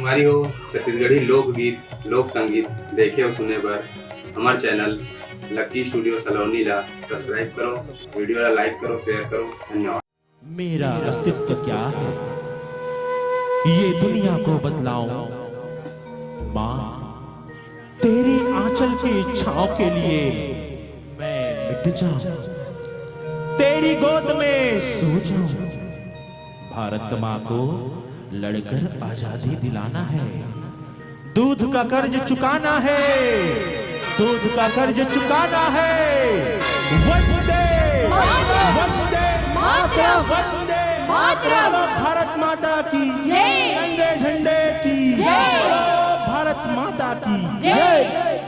राजकुमारी हो, छत्तीसगढ़ी लोकगीत, लोक संगीत देखे और सुने बर हमार चैनल लकी स्टूडियो सलोनी ला सब्सक्राइब करो, वीडियो ला लाइक करो, शेयर करो। धन्यवाद। मेरा अस्तित्व क्या है ये दुनिया को बतलाऊं। माँ, तेरी आंचल की छांव के लिए मैं मिट जाऊं, तेरी गोद में सो जाऊं। भारत माँ को लड़कर आजादी दिलाना है, दूध का कर्ज चुकाना है, दूध का कर्ज चुकाना है। वंदे वंदे वंदे मातरम। भारत माता की जय, नंगे झंडे की जय, भारत माता की जय।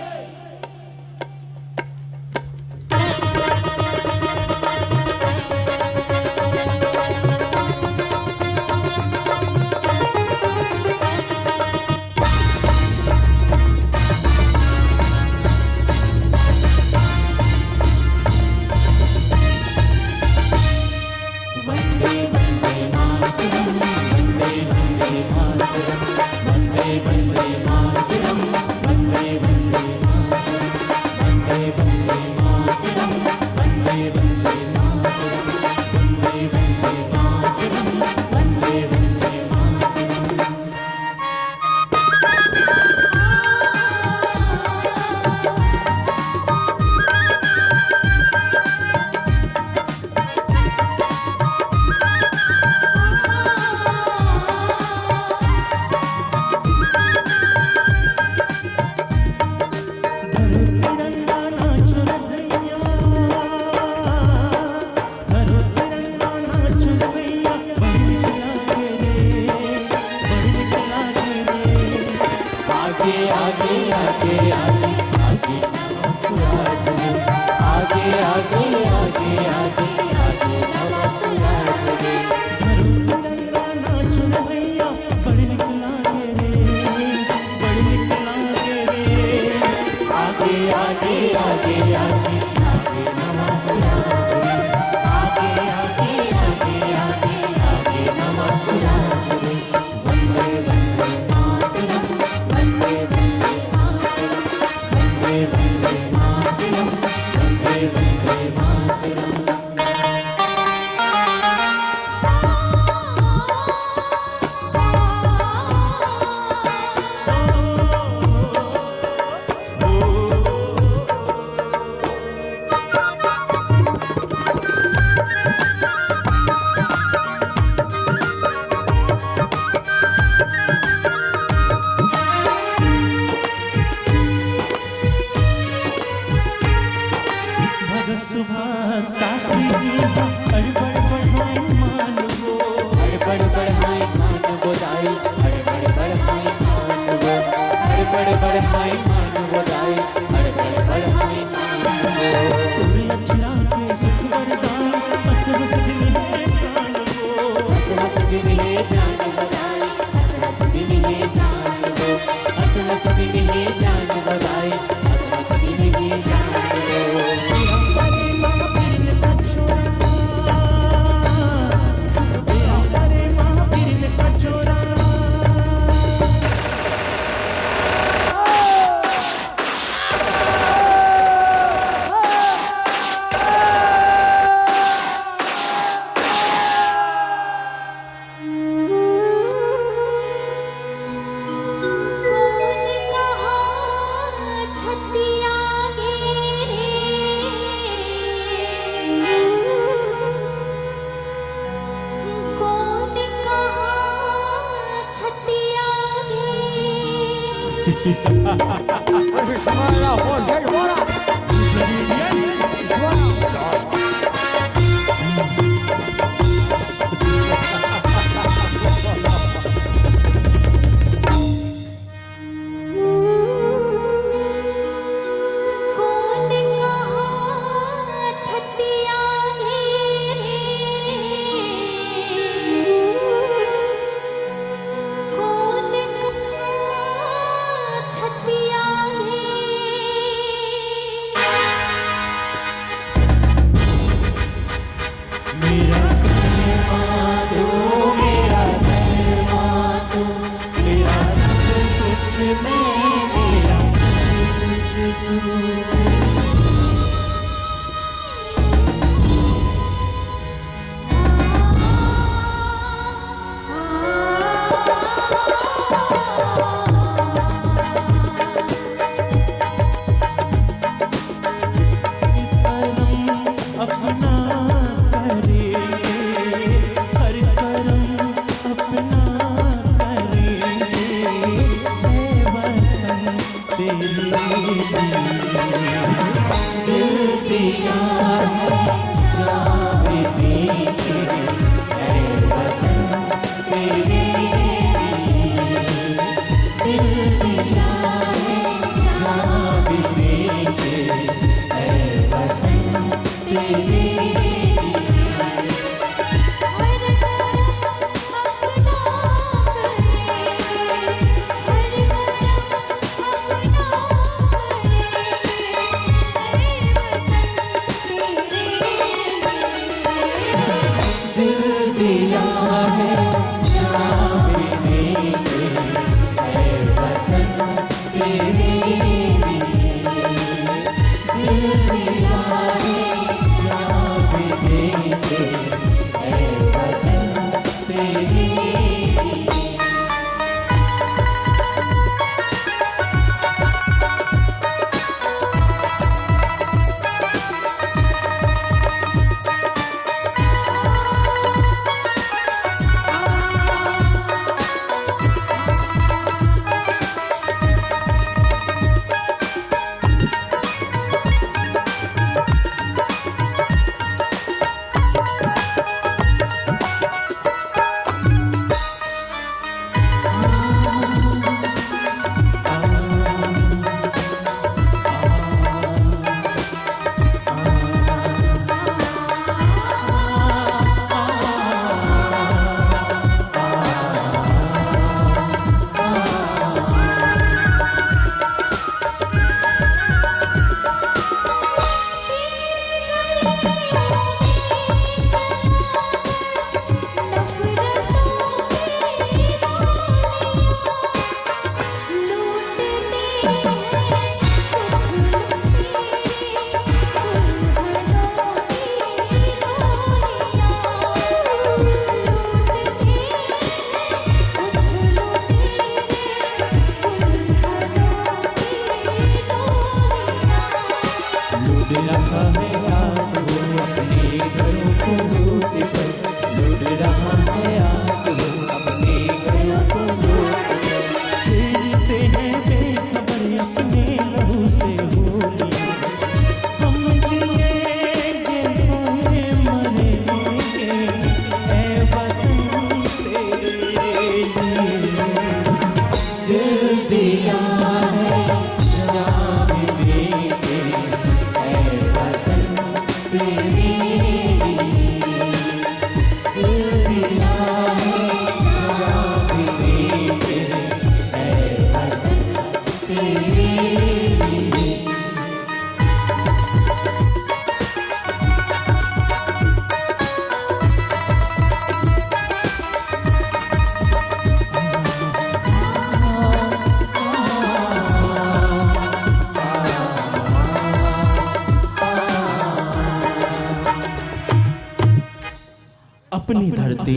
अपनी धरती,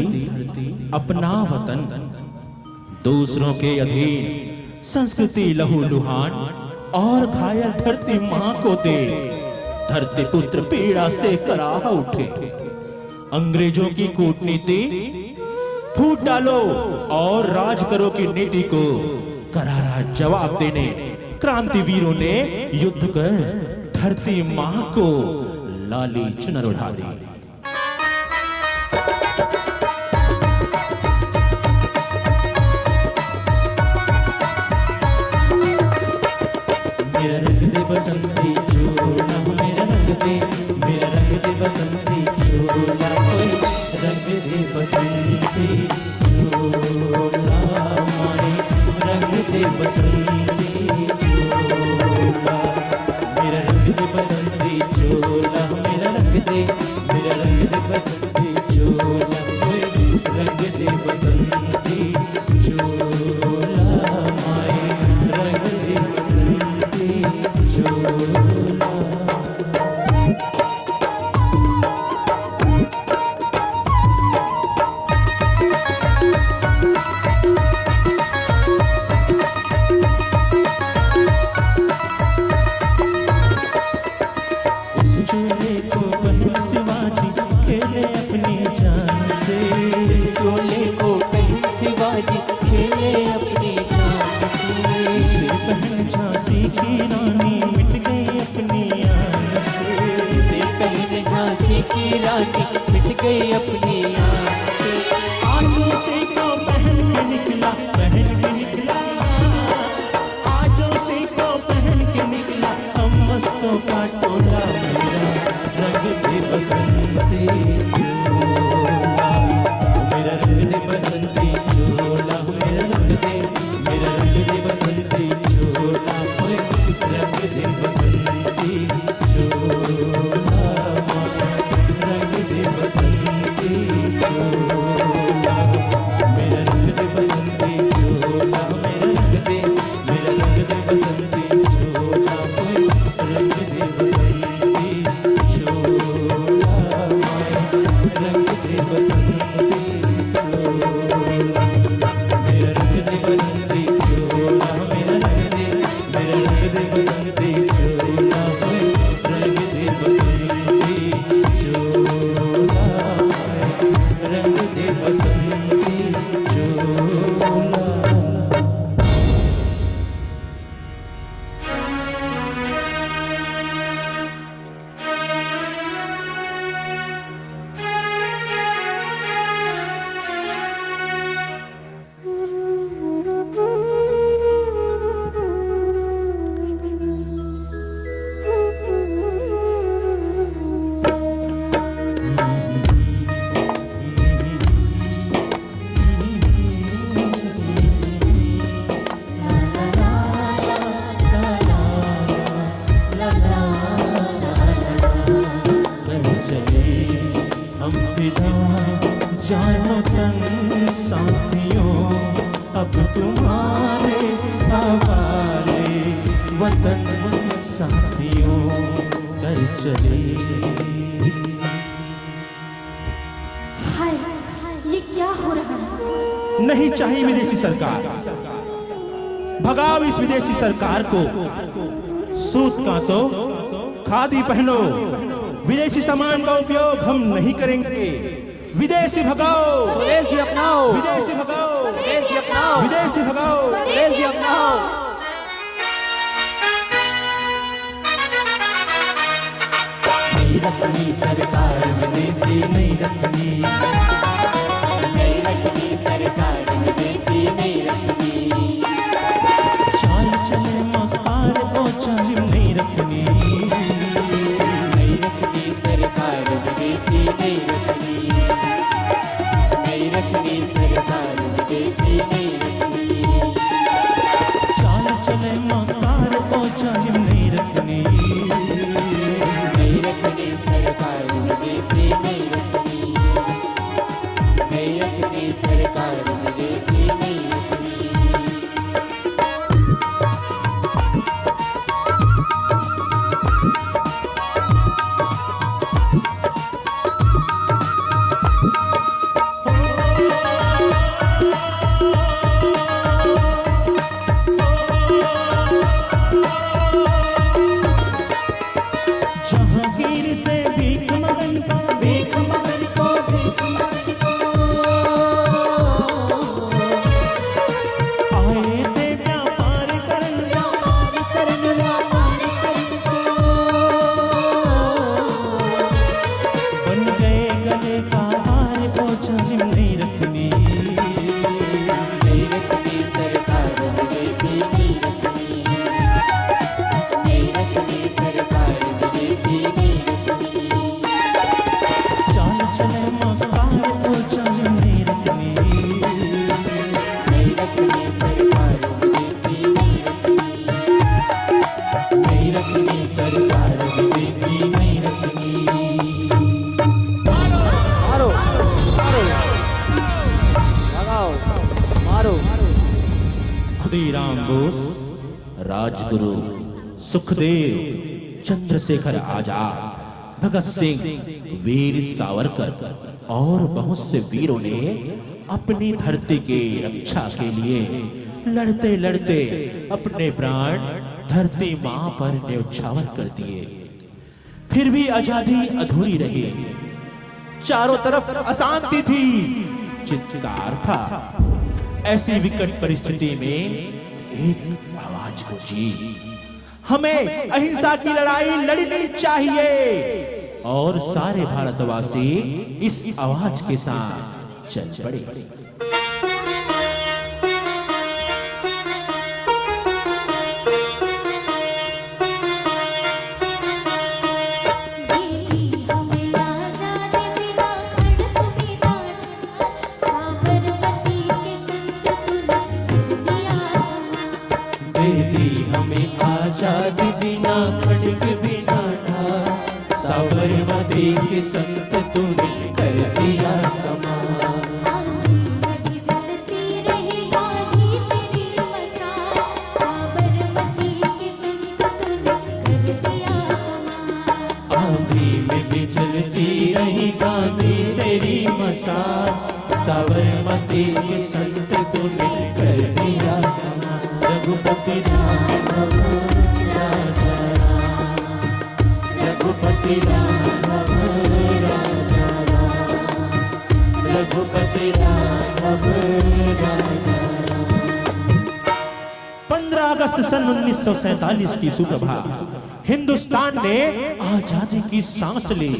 अपना वतन, दूसरों के अधीन संस्कृति लहूलुहान और घायल धरती मां को दे धरती पुत्र पीड़ा से कराह उठे। अंग्रेजों की कूटनीति फूट डालो और राज करो की नीति को करारा जवाब देने क्रांतिवीरों ने युद्ध कर धरती मां को लाली चुनर उड़ा दी। मेरा रंग दे बसंती चोला, मेरा रंग दे, मेरा रंग दे बसंती चोला, रंग दे बसंती चोला, माए रंग दे बसंती चोला, मेरा रंग दे बसंती चोला, मेरा रंग दे, मेरा रंग दे बसंती चोला, रंग दे बसंती चोला, माए रंग दे बसंती चोला। मिट गई अपनी आजों से को पहन के निकला, पहन के निकला, आजों से को पहन के निकला हम मस्तों का टोला, मेरा रंग दे बसंती चोला, मेरा रंग दे बसंती चोला, मेरा रंग दे, मेरा रंग दे बसंती चोला, रंग दे बसंती चोला, रंग दे बसंती चोला, मेरा रंग दे बसंती चोला, मेरा रंग दे, मेरा रंग दे बसंती चोला, रंग दे बसंती चोला, रंग दे बसंती चोला, मेरा रंग दे बसंती चोला, मेरा रंग दे, मेरा रंग दे बसंती चोला, रंग दे बसंती चोला, रंग दे बसंती चोला। हम फिदा जानो तन साथियों, अब तुम्हारे हवाले वतन साथियों कर चले। हाय ये क्या हो रहा है? नहीं चाहिए विदेशी सरकार, भगाओ इस विदेशी सरकार को। सूत का तो खादी पहनो, विदेशी सामान का उपयोग हम नहीं करेंगे। विदेशी भगाओ, स्वदेशी अपनाओ, विदेशी भगाओ, स्वदेशी अपनाओ, विदेशी भगाओ, स्वदेशी अपनाओ। नहीं रखनी सरकार विदेशी, नहीं रखनी, नहीं रखनी सरकार विदेशी, नहीं रखनी। चाल चले मकार को चालिम नहीं रखनी, नहीं रखनी सरकार विदेशी, नहीं रखनी। नहीं रखनी सरकार विदेशी, नहीं रखनी। चाल चले मकार को चालिम नहीं रखनी, नहीं रखनी सरकार विदेशी, नहीं रखनी। खुदीराम बोस, राजगुरु सुखदेव, चंद्रशेखर आजाद, भगत सिंह, वीर सावरकर और बहुत से वीरों ने अपनी धरती की रक्षा के लिए लड़ते लड़ते अपने प्राण धरती मां पर न्यौछावर कर दिए। फिर भी आजादी अधूरी रही। चारों तरफ अशांति थी, चित्कार था। ऐसी विकट परिस्थिति में एक आवाज गूंजी, हमें अहिंसा की लड़ाई लड़नी चाहिए। और सारे भारतवासी इस आवाज के साथ चल पड़े। आजादी बिना खड़ग बिना ढाल, साबरमती के संत तूने कर दिया कमाल। आंधी जलती रही गाजी तेरी मसाल, साबरमती के संत तूने कर दिया कमाल। आंधी में भी जलती रही गाजी तेरी मसाल, साबरमती के संत तूने कर दिया कमाल। रघुपति राघव राजा राम, रघुपति राघव राजा राम, रघुपति राघव राजा राम। 15 अगस्त सन 1947 की सुप्रभात हिंदुस्तान ने आजादी की सांस ली।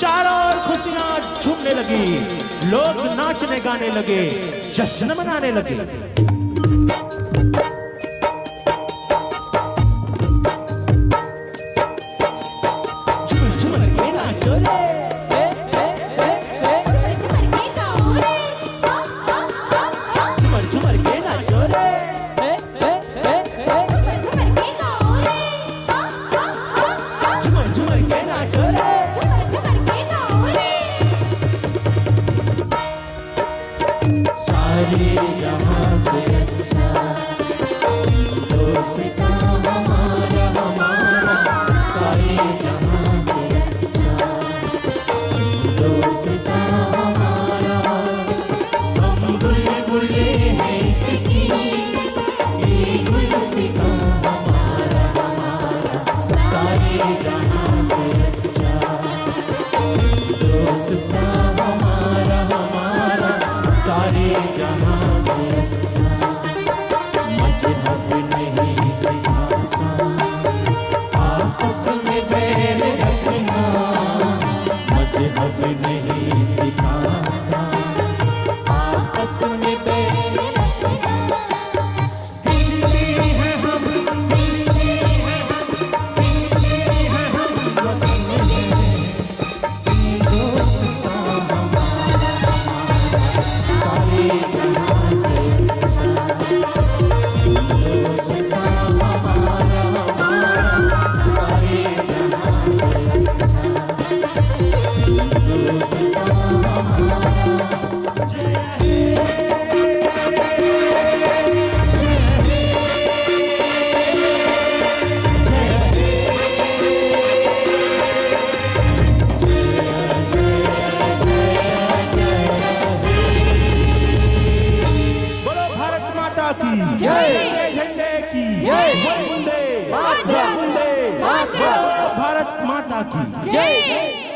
चारों ओर खुशियां झूमने लगी, लोग नाचने गाने लगे, जश्न मनाने लगे। भारत माता की जय।